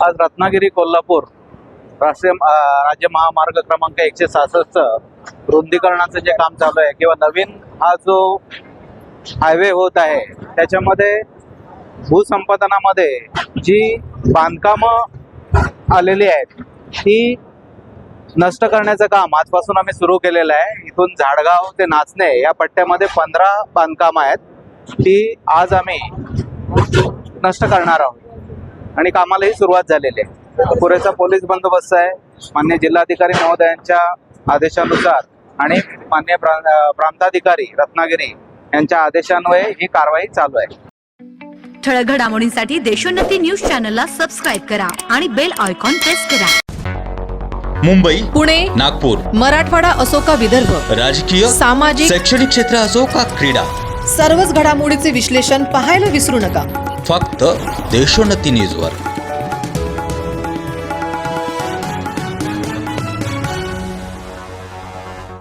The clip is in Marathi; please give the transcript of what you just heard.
आज रत्नागिरी कोल्हापूर राज्य महामार्ग क्रमांक 166 रुंदीकरणाचं जे काम चालू आहे किंवा नवीन हा जो हायवे होत आहे त्याच्यामध्ये भूसंपादनामध्ये जी बांधकामं आलेली आहेत ती नष्ट करण्याचं काम आजपासून आम्ही सुरू केलेलं आहे। इथून झाडगाव ते नाचणे या पट्ट्यामध्ये 15 बांधकामं आहेत ती आज आम्ही नष्ट करणार आहोत आणि कामालाही सुरुवात झालेली आहे। पुरेसा पोलीस बंदोबस्त आहे। माननीय जिल्हाधिकारी महोदयांच्या आदेशानुसार आणि माननीय प्रांताधिकारी रत्नागिरी यांच्या आदेशान्वये ही कारवाई चालू आहे। ठळक घडामोडींसाठी देशोन्नती न्यूज चॅनलला सबस्क्राईब करा आणि बेल आयकॉन प्रेस करा। मुंबई, पुणे, नागपूर, मराठवाडा असो का विदर्भ, राजकीय, सामाजिक, शैक्षणिक क्षेत्र असो का क्रीडा, सर्वच घडामोडीचे विश्लेषण पाहायला विसरू नका। फक्त देशोन्नती न्यूजवर।